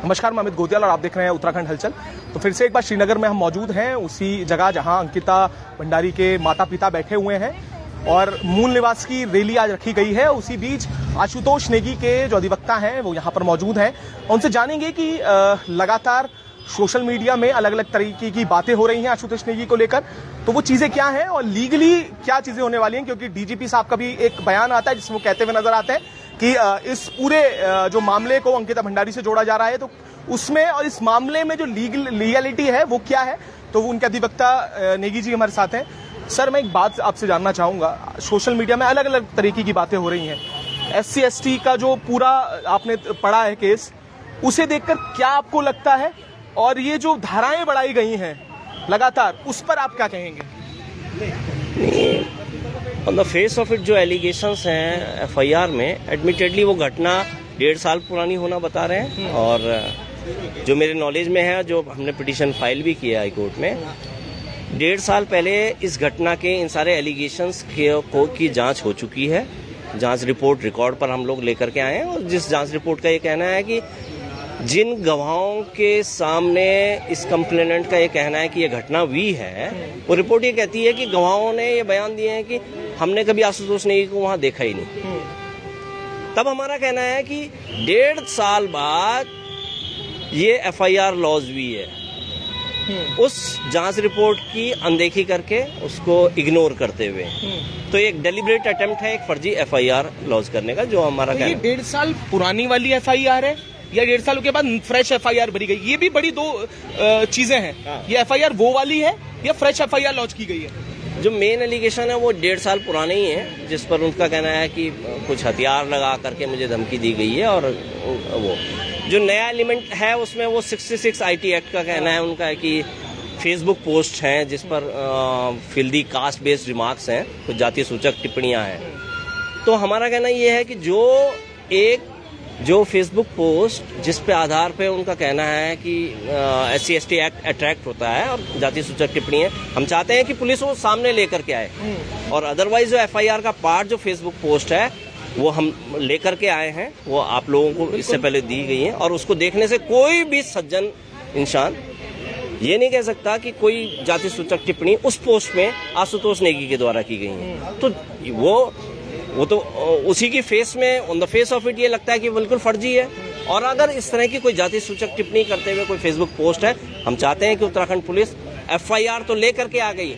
नमस्कार, मैं अमित गोदियाल और आप देख रहे हैं उत्तराखंड हलचल। तो फिर से एक बार श्रीनगर में हम मौजूद हैं, उसी जगह जहां अंकिता भंडारी के माता पिता बैठे हुए हैं और मूल निवास की रैली आज रखी गई है। उसी बीच आशुतोष नेगी के जो अधिवक्ता हैं वो यहाँ पर मौजूद हैं। उनसे जानेंगे कि लगातार सोशल मीडिया में अलग अलग तरीके की बातें हो रही हैं आशुतोष नेगी को लेकर, तो वो चीजें क्या हैं और लीगली क्या चीजें होने वाली हैं, क्योंकि डीजीपी साहब का भी एक बयान आता है जिसमें वो कहते हुए नजर आते हैं कि इस पूरे जो मामले को अंकिता भंडारी से जोड़ा जा रहा है, तो उसमें और इस मामले में जो लीगलिटी है वो क्या है। तो वो उनके अधिवक्ता नेगी जी हमारे साथ हैं। सर, मैं एक बात आपसे जानना चाहूंगा, सोशल मीडिया में अलग अलग तरीके की बातें हो रही हैं, SC/ST का जो पूरा आपने पढ़ा है केस, उसे देखकर क्या आपको लगता है, और ये जो धाराएं बढ़ाई गई हैं लगातार, उस पर आप क्या कहेंगे? On the face of it जो एलिगेशंस हैं FIR में, एडमिटेडली वो घटना 1.5 साल पुरानी होना बता रहे हैं। और जो मेरे नॉलेज में है, जो हमने पिटीशन फाइल भी किया हाई कोर्ट में, 1.5 साल पहले इस घटना के इन सारे एलिगेशंस की जांच हो चुकी है। जांच रिपोर्ट रिकॉर्ड पर हम लोग लेकर के आए हैं, और जिस जांच रिपोर्ट का ये कहना है कि जिन गवाहों के सामने इस कंप्लेनेंट का ये कहना है कि ये घटना हुई है, वो रिपोर्ट ये कहती है कि गवाहों ने ये बयान दिए हैं कि हमने कभी आशुतोष नेगी को वहां देखा ही नहीं। तब हमारा कहना है कि 1.5 साल बाद ये FIR लॉज हुई है, उस जांच रिपोर्ट की अनदेखी करके, उसको इग्नोर करते हुए, तो एक डेलिब्रेट अटेम्प्ट है एक फर्जी FIR लॉज करने का, जो हमारा तो ये 1.5 साल पुरानी वाली FIR है या 1.5 साल के बाद फ्रेश FIR भरी गई? ये भी बड़ी दो चीजें हैं। ये FIR वो वाली है या फ्रेश FIR लॉन्च की गई है? जो मेन एलिगेशन है वो 1.5 साल पुराने ही है, जिस पर उनका कहना है कि कुछ हथियार लगा करके मुझे धमकी दी गई है। और वो जो नया एलिमेंट है उसमें वो 66 IT एक्ट का कहना है उनका, है कि फेसबुक पोस्ट हैं जिस पर फिल्दी कास्ट बेस्ड रिमार्क्स हैं, कुछ जातीय सूचक टिप्पणियां हैं। तो हमारा कहना ये है कि जो फेसबुक पोस्ट जिस पे आधार पे उनका कहना है कि SC/ST एक्ट अट्रैक्ट होता है और जातीय सूचक टिप्पणियां, हम चाहते हैं कि पुलिस वो सामने लेकर के आए। और अदरवाइज जो FIR का पार्ट जो फेसबुक पोस्ट है वो हम लेकर के आए हैं, वो आप लोगों को इससे पहले दी गई है। और उसको देखने से कोई भी सज्जन इंसान ये नहीं कह सकता कि कोई जातीय सूचक टिप्पणी उस पोस्ट में आशुतोष नेगी के द्वारा की गई है। तो वो तो उसी की फेस में, on the face of it ये लगता है कि बिल्कुल फर्जी है। और अगर इस तरह की कोई जातीय सूचक टिप्पणी करते हुए कोई फेसबुक पोस्ट है, हम चाहते हैं कि उत्तराखंड पुलिस FIR तो लेकर के आ गई,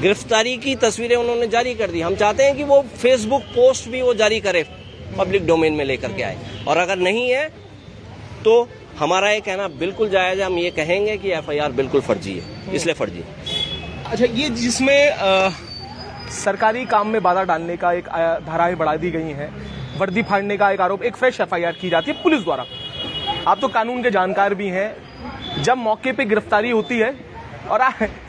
गिरफ्तारी की तस्वीरें उन्होंने जारी कर दी, हम चाहते हैं कि वो फेसबुक पोस्ट भी वो जारी करे, पब्लिक डोमेन में लेकर के आए। और अगर नहीं है तो हमारा ये कहना बिल्कुल जायज है, हम ये कहेंगे कि FIR बिल्कुल फर्जी है, इसलिए फर्जी है। अच्छा, ये जिसमें सरकारी काम में बाधा डालने का एक धाराएं बढ़ा दी गई हैं, वर्दी फाड़ने का एक आरोप, एक फ्रेश FIR की जाती है पुलिस द्वारा। आप तो कानून के जानकार भी हैं, जब मौके पे गिरफ्तारी होती है, और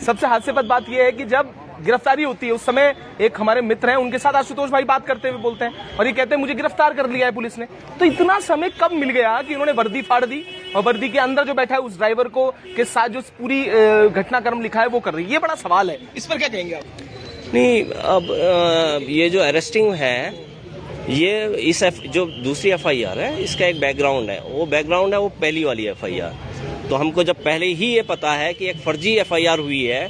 सबसे हास्यास्पद बात यह है कि जब गिरफ्तारी होती है उस समय एक हमारे मित्र हैं, उनके साथ आशुतोष भाई बात करते हुए बोलते हैं और ये कहते हैं मुझे गिरफ्तार कर लिया है पुलिस ने। तो इतना समय कब मिल गया कि उन्होंने वर्दी फाड़ दी और वर्दी के अंदर जो बैठा है उस ड्राइवर को के साथ जो पूरी घटनाक्रम लिखा है वो कर रही है? ये बड़ा सवाल है, इस पर क्या कहेंगे आप? नहीं, अब ये जो अरेस्टिंग है, ये जो दूसरी FIR है, इसका एक बैकग्राउंड है। वो बैकग्राउंड है वो पहली वाली FIR। तो हमको जब पहले ही ये पता है कि एक फर्जी FIR हुई है,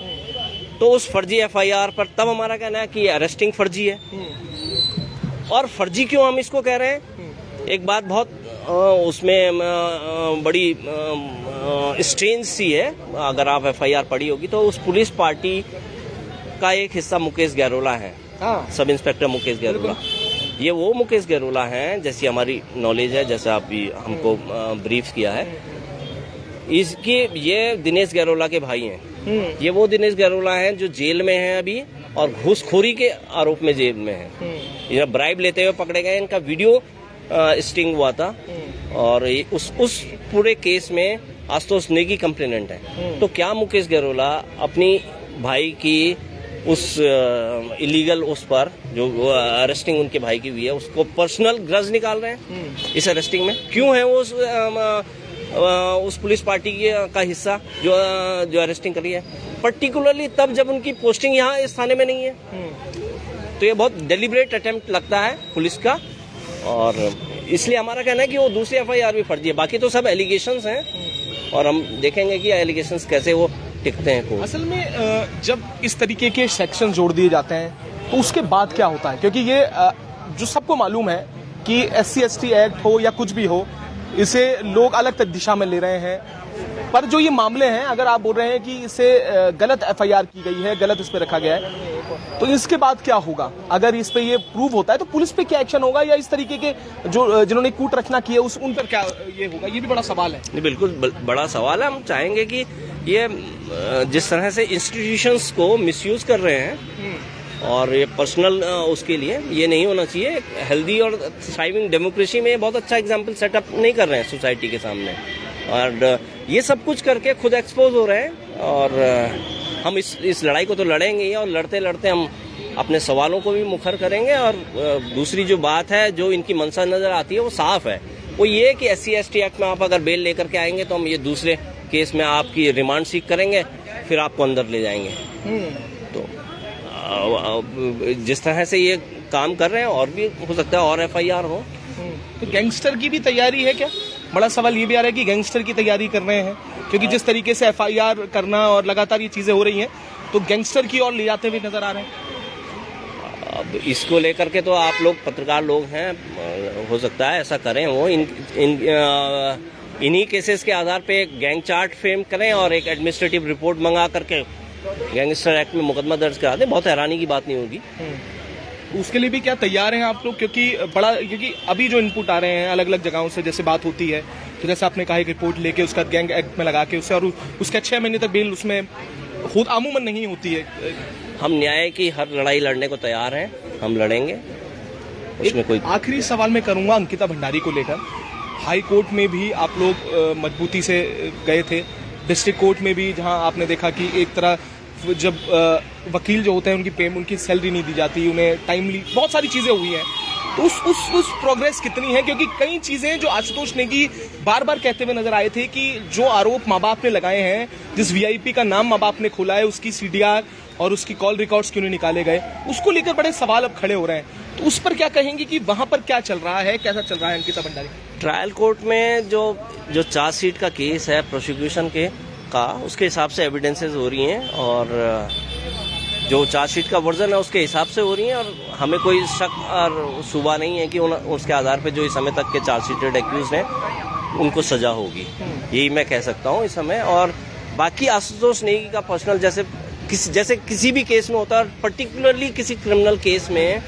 तो उस फर्जी FIR पर तब हमारा कहना है कि ये अरेस्टिंग फर्जी है। और फर्जी क्यों हम इसको कह रहे हैं, एक बात बहुत उसमें बड़ी स्ट्रेंज सी है। अगर आप FIR पढ़ी होगी तो उस पुलिस पार्टी का एक हिस्सा मुकेश गैरोला है, सब इंस्पेक्टर मुकेश गैरोला। ये वो मुकेश गैरोला हैं, जैसी हमारी नॉलेज है, जैसे आप भी हमको ब्रीफ किया है, ये दिनेश गैरोला के भाई हैं। ये वो दिनेश गैरोला हैं जो जेल में हैं अभी, और घूसखोरी के आरोप में जेल में हैं। ये ब्राइब लेते हुए पकड़े गए, इनका वीडियो स्टिंग हुआ था। और उस पूरे केस में आशुतोष नेगी कंप्लेनेंट है। तो क्या मुकेश गैरोला अपनी भाई की उस इलीगल उस पर जो अरेस्टिंग उनके भाई की हुई है, उसको पर्सनल ग्रज निकाल रहे हैं इस अरेस्टिंग में? क्यों है वो उस पुलिस पार्टी का हिस्सा जो अरेस्टिंग करी है, पर्टिकुलरली तब जब उनकी पोस्टिंग यहाँ इस थाने में नहीं है? तो ये बहुत डेलिब्रेट अटेम्प्ट लगता है पुलिस का और इसलिए हमारा कहना है कि वो दूसरी FIR भी फर्जी है, बाकी तो सब एलिगेशंस हैं और हम देखेंगे कि एलिगेशंस कैसे वो टिकते हैं कोर्ट। असल में जब इस तरीके के सेक्शन जोड़ दिए जाते हैं तो उसके बाद क्या होता है, क्योंकि ये जो सबको मालूम है कि SC/ST एक्ट हो या कुछ भी हो, इसे लोग अलग दिशा में ले रहे हैं, पर जो ये मामले हैं, अगर आप बोल रहे हैं कि इसे गलत FIR की गई है, गलत इस पे रखा गया है, तो इसके बाद क्या होगा? अगर इस पे ये प्रूव होता है तो पुलिस पे क्या एक्शन होगा, या इस तरीके के जो जिन्होंने कूट रचना की है उन पर क्या ये होगा? ये भी बड़ा सवाल है। नहीं, बिल्कुल बड़ा सवाल है। हम चाहेंगे कि ये जिस तरह से इंस्टीट्यूशंस को मिसयूज कर रहे हैं और ये पर्सनल उसके लिए ये नहीं होना चाहिए। हेल्दी और थ्राइविंग डेमोक्रेसी में बहुत अच्छा एग्जाम्पल सेटअप नहीं कर रहे हैं सोसाइटी के सामने, और ये सब कुछ करके खुद एक्सपोज हो रहे हैं। और हम इस लड़ाई को तो लड़ेंगे ही, और लड़ते लड़ते हम अपने सवालों को भी मुखर करेंगे। और दूसरी जो बात है, जो इनकी मंशा नजर आती है, वो साफ है। वो ये कि SC/ST एक्ट में आप अगर बेल लेकर के आएंगे तो हम ये दूसरे केस में आपकी रिमांड सीख करेंगे, फिर आपको अंदर ले जाएंगे। तो जिस तरह से ये काम कर रहे हैं, और भी हो सकता है और FIR हो। तो गैंगस्टर की भी तैयारी है क्या? बड़ा सवाल ये भी आ रहा है कि गैंगस्टर की तैयारी कर रहे हैं, क्योंकि जिस तरीके से FIR करना और लगातार ये चीजें हो रही हैं, तो गैंगस्टर की ओर ले जाते हुए नजर आ रहे हैं। अब इसको लेकर के तो आप लोग पत्रकार लोग हैं, हो सकता है ऐसा करें वो इन्हीं केसेस के आधार पे एक गैंग चार्ट फ्रेम करें और एक एडमिनिस्ट्रेटिव रिपोर्ट मंगा करके गैंगस्टर एक्ट में मुकदमा दर्ज करा दें। बहुत हैरानी की बात नहीं होगी। उसके लिए भी क्या तैयार हैं आप लोग? क्योंकि अभी जो इनपुट आ रहे हैं अलग अलग जगहों से, जैसे बात होती है, तो जैसे आपने कहा एक रिपोर्ट लेके उसका गैंग एक्ट में लगा के उससे, और उसके 6 महीने तक बेल उसमें अमूमन नहीं होती है। हम न्याय की हर लड़ाई लड़ने को तैयार हैं, हम लड़ेंगे, उसमें कोई। आखिरी सवाल मैं करूंगा अंकिता भंडारी को लेकर। हाई कोर्ट में भी आप लोग मजबूती से गए थे, डिस्ट्रिक्ट कोर्ट में भी, जहां आपने देखा कि एक तरह जब वकील जो होते हैं उनकी पेमेंट, उनकी सैलरी नहीं दी जाती, उन्हें टाइमली, बहुत सारी चीजें हुई हैं। तो उस प्रोग्रेस कितनी है? क्योंकि कई चीजें जो आशुतोष नेगी बार बार कहते हुए नजर आए थे कि जो आरोप माँ बाप ने लगाए हैं, जिस VIP का नाम माँ बाप ने खोला है, उसकी CDR और उसकी कॉल रिकॉर्ड्स क्यों नहीं निकाले गए, उसको लेकर बड़े सवाल अब खड़े हो रहे हैं। तो उस पर क्या कहेंगे कि वहां पर क्या चल रहा है, कैसा चल रहा है अंकिता भंडारी? ट्रायल कोर्ट में जो चार्जशीट का केस है प्रोसिक्यूशन का, उसके हिसाब से एविडेंसेस हो रही हैं, और जो चार्जशीट का वर्जन है उसके हिसाब से हो रही हैं, और हमें कोई शक और शुबा नहीं है कि उसके आधार पर जो इस समय तक के चार्जशीटेड एक्यूज हैं उनको सजा होगी। यही मैं कह सकता हूँ इस समय। और बाकी आशुतोष नेगी का पर्सनल जैसे किसी भी केस में होता है, पर्टिकुलरली किसी क्रिमिनल केस में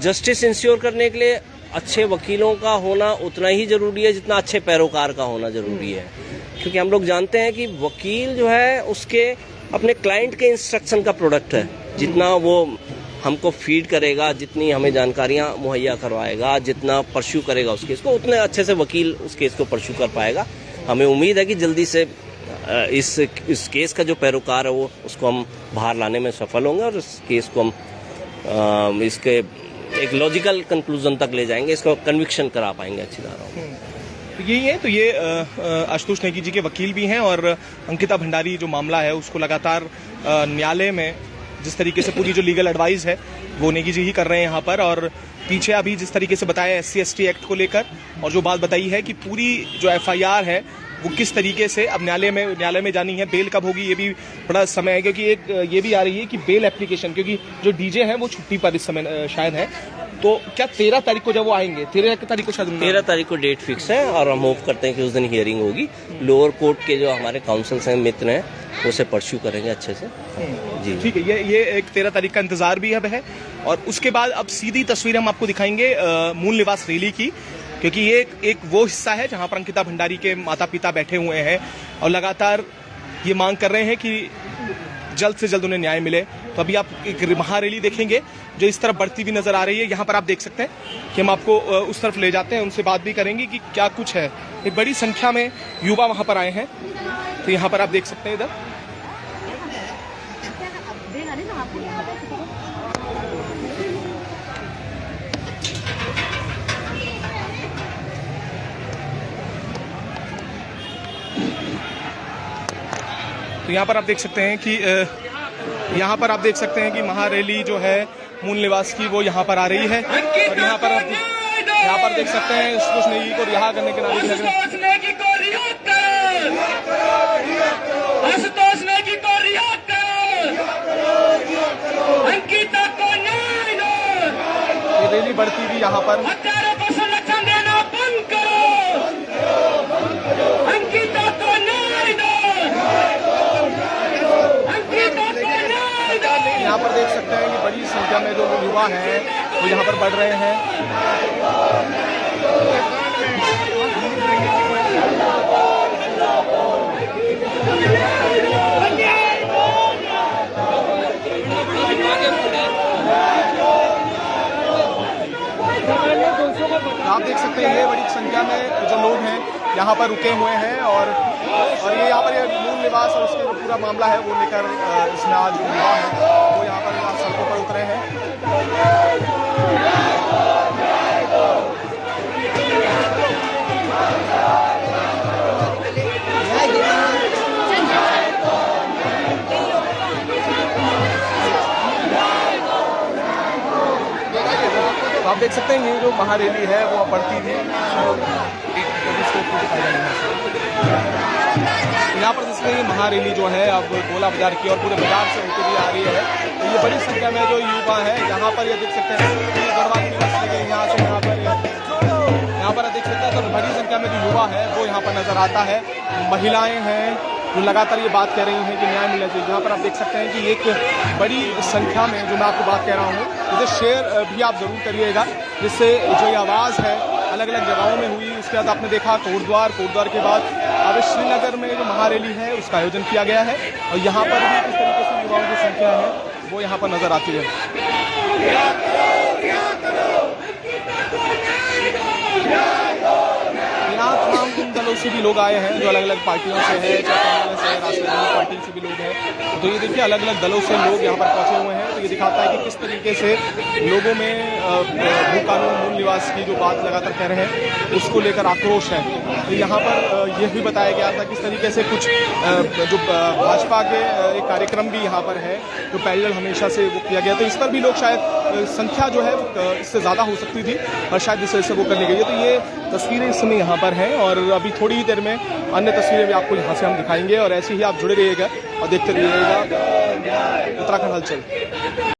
जस्टिस इंश्योर करने के लिए अच्छे वकीलों का होना उतना ही जरूरी है जितना अच्छे पैरोकार का होना जरूरी है। क्योंकि हम लोग जानते हैं कि वकील जो है उसके अपने क्लाइंट के इंस्ट्रक्शन का प्रोडक्ट है। जितना वो हमको फीड करेगा, जितनी हमें जानकारियां मुहैया करवाएगा, जितना परस्यू करेगा उस केस को, उतने अच्छे से वकील उस केस को परस्यू कर पाएगा। हमें उम्मीद है कि जल्दी से इस केस का जो पैरोकार है वो उसको हम बाहर लाने में सफल होंगे, और इस केस को हम इसके एक लॉजिकल कंक्लूजन तक ले जाएंगे, इसको कन्विक्शन करा पाएंगे अच्छी तरह। यही है। तो ये आशुतोष नेगी जी के वकील भी हैं, और अंकिता भंडारी जो मामला है उसको लगातार न्यायालय में जिस तरीके से पूरी जो लीगल एडवाइस है वो नेगी जी ही कर रहे हैं यहाँ पर। और पीछे अभी जिस तरीके से बताया SC/ST एक्ट को लेकर, और जो बात बताई है कि पूरी जो FIR है वो किस तरीके से अब न्यायालय में जानी है, बेल कब होगी ये भी बड़ा समय है। क्योंकि एक ये भी आ रही है कि बेल एप्लीकेशन, क्योंकि जो DJ हैं वो छुट्टी पर इस समय शायद है, तो क्या 13 तारीख को जब वो आएंगे, 13 तारीख को शायद 13 तारीख को डेट फिक्स है, और हम होप करते हैं कि उस दिन हियरिंग होगी। लोअर कोर्ट के जो हमारे काउंसिल्स हैं, मित्र हैं, उसे परस्यू करेंगे अच्छे से। जी ठीक है। ये एक 13 तारीख का इंतजार भी अब है, और उसके बाद अब सीधी तस्वीर हम आपको दिखाएंगे मूल निवास रैली की, क्योंकि ये एक वो हिस्सा है जहां पर अंकिता भंडारी के माता पिता बैठे हुए हैं और लगातार ये मांग कर रहे हैं कि जल्द से जल्द उन्हें न्याय मिले। तो अभी आप एक महारैली देखेंगे जो इस तरफ बढ़ती भी नजर आ रही है। यहाँ पर आप देख सकते हैं कि हम आपको उस तरफ ले जाते हैं, उनसे बात भी करेंगे कि क्या कुछ है। एक बड़ी संख्या में युवा वहां पर आए हैं, तो यहाँ पर आप देख सकते हैं इधर। तो यहाँ पर आप देख सकते हैं कि महारैली जो है मूल निवास की वो यहाँ पर आ रही है और यहाँ पर देख सकते हैं कुछ नहीं को रिहा करने के नारे भी लग रहे हैं। ये रैली बढ़ती हुई यहाँ पर देख सकते हैं कि बड़ी संख्या में जो युवा हैं वो यहाँ पर बढ़ रहे हैं। आप देख सकते हैं ये बड़ी संख्या में जो लोग हैं यहाँ पर रुके हुए हैं और ये यहाँ पर मूल निवास और उसके जो पूरा मामला है वो लेकर इसमें आज युवा है वो यहाँ पर सड़कों पर उतरे हैं। आप देख सकते हैं ये जो महारैली है वो बढ़ती हुई यहाँ पर जिसमें ये महारैली जो है अब गोला बाजार की और पूरे बाजार से होती हुई आ रही है। तो ये बड़ी संख्या में जो युवा है यहाँ पर ये देख सकते हैं गढ़वाल यूनिवर्सिटी के यहाँ से यहाँ पर देख सकते हैं तो बड़ी संख्या में जो युवा है वो यहाँ पर नजर आता है। महिलाएं हैं जो लगातार ये बात कह रही हैं कि न्याय मिलना चाहिए। यहाँ पर आप देख सकते हैं कि एक बड़ी संख्या में जो मैं आपको बात कह रहा हूँ इसे शेयर भी आप जरूर करिएगा जिससे जो ये आवाज़ है अलग अलग जगहों में हुई। उसके बाद आपने देखा कोटद्वार के बाद अब श्रीनगर में जो महारैली है उसका आयोजन किया गया है और यहाँ पर भी किस तरीके से युवाओं की संख्या है वो यहाँ पर नजर आती है। यहाँ तमाम दलों से भी लोग आए हैं जो अलग अलग पार्टियों से है, कांग्रेस है, राष्ट्रवादी पार्टी से भी लोग हैं। तो ये देखिए अलग अलग दलों से लोग यहाँ पर पहुंचे हुए हैं। तो ये दिखाता है कि किस तरीके से लोगों में भू कानून मूल निवास की जो बात लगातार कह रहे हैं उसको लेकर आक्रोश है। तो यहाँ पर यह भी बताया गया था किस तरीके से कुछ जो भाजपा के एक कार्यक्रम भी यहाँ पर है जो पैरेलल हमेशा से वो किया गया। तो इस पर भी लोग शायद संख्या जो है इससे ज़्यादा हो सकती थी और शायद इस वजह से वो करने गई है। तो ये तस्वीरें इस समय यहाँ पर हैं और अभी थोड़ी ही देर में अन्य तस्वीरें भी आपको यहाँ से हम दिखाएंगे और ऐसे ही आप जुड़े रहिएगा और देखते रहिएगा उत्तराखंड हलचल।